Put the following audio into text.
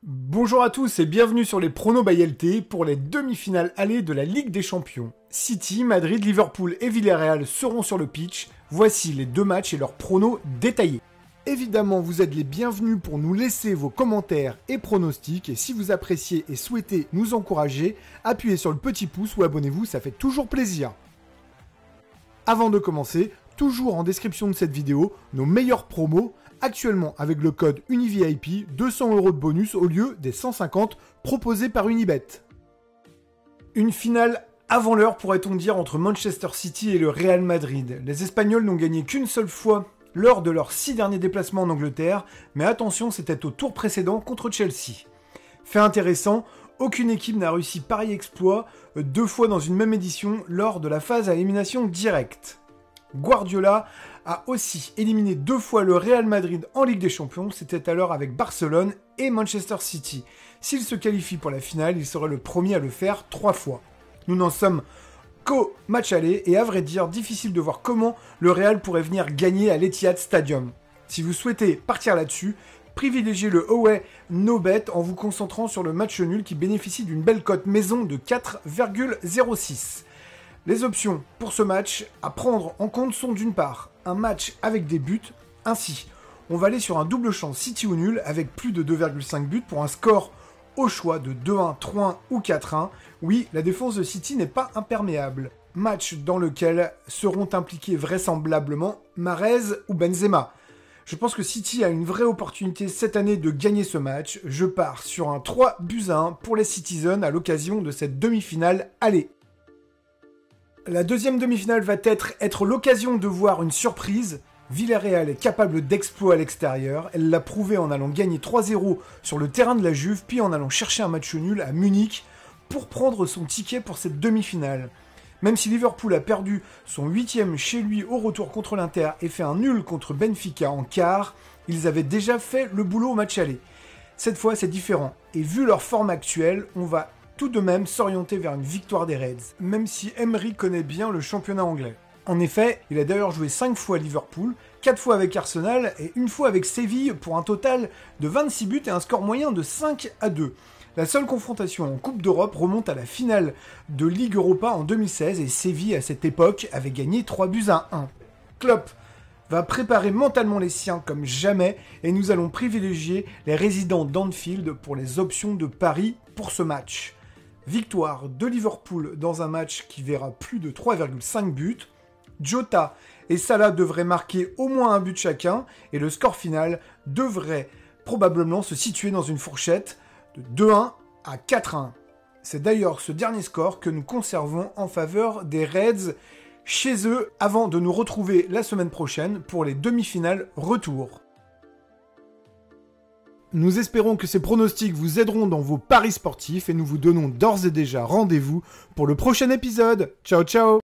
Bonjour à tous et bienvenue sur les pronos by LT pour les demi-finales allées de la Ligue des Champions. City, Madrid, Liverpool et Villarreal seront sur le pitch. Voici les deux matchs et leurs pronos détaillés. Évidemment, vous êtes les bienvenus pour nous laisser vos commentaires et pronostics. Et si vous appréciez et souhaitez nous encourager, appuyez sur le petit pouce ou abonnez-vous, ça fait toujours plaisir. Avant de commencer, toujours en description de cette vidéo, nos meilleurs promos. Actuellement, avec le code UNIVIP, 200 € de bonus au lieu des 150 proposés par Unibet. Une finale avant l'heure, pourrait-on dire, entre Manchester City et le Real Madrid. Les Espagnols n'ont gagné qu'une seule fois lors de leurs 6 derniers déplacements en Angleterre, mais attention, c'était au tour précédent contre Chelsea. Fait intéressant, aucune équipe n'a réussi pareil exploit 2 fois dans une même édition lors de la phase à élimination directe. Guardiola a aussi éliminé 2 fois le Real Madrid en Ligue des Champions, c'était alors avec Barcelone et Manchester City. S'il se qualifie pour la finale, il serait le premier à le faire 3 fois. Nous n'en sommes qu'au match aller et à vrai dire, difficile de voir comment le Real pourrait venir gagner à l'Etihad Stadium. Si vous souhaitez partir là-dessus, privilégiez le away no bet en vous concentrant sur le match nul qui bénéficie d'une belle cote maison de 4,06. Les options pour ce match à prendre en compte sont d'une part un match avec des buts, ainsi on va aller sur un double chance City ou nul avec plus de 2,5 buts pour un score au choix de 2-1, 3-1 ou 4-1. Oui, la défense de City n'est pas imperméable. Match dans lequel seront impliqués vraisemblablement Mahrez ou Benzema. Je pense que City a une vraie opportunité cette année de gagner ce match. Je pars sur un 3-1 pour les Citizens à l'occasion de cette demi-finale aller. La deuxième demi-finale va être l'occasion de voir une surprise. Villarreal est capable d'exploits à l'extérieur. Elle l'a prouvé en allant gagner 3-0 sur le terrain de la Juve, puis en allant chercher un match nul à Munich pour prendre son ticket pour cette demi-finale. Même si Liverpool a perdu son 8e chez lui au retour contre l'Inter et fait un nul contre Benfica en quart, ils avaient déjà fait le boulot au match aller. Cette fois, c'est différent. Et vu leur forme actuelle, on va tout de même s'orienter vers une victoire des Reds, même si Emery connaît bien le championnat anglais. En effet, il a d'ailleurs joué 5 fois à Liverpool, 4 fois avec Arsenal et 1 fois avec Séville pour un total de 26 buts et un score moyen de 5-2. La seule confrontation en Coupe d'Europe remonte à la finale de Ligue Europa en 2016 et Séville à cette époque avait gagné 3-1. Klopp va préparer mentalement les siens comme jamais et nous allons privilégier les résidents d'Anfield pour les options de paris pour ce match. Victoire de Liverpool dans un match qui verra plus de 3,5 buts. Jota et Salah devraient marquer au moins un but chacun et le score final devrait probablement se situer dans une fourchette de 2-1 à 4-1. C'est d'ailleurs ce dernier score que nous conservons en faveur des Reds chez eux avant de nous retrouver la semaine prochaine pour les demi-finales retour. Nous espérons que ces pronostics vous aideront dans vos paris sportifs et nous vous donnons d'ores et déjà rendez-vous pour le prochain épisode. Ciao ciao!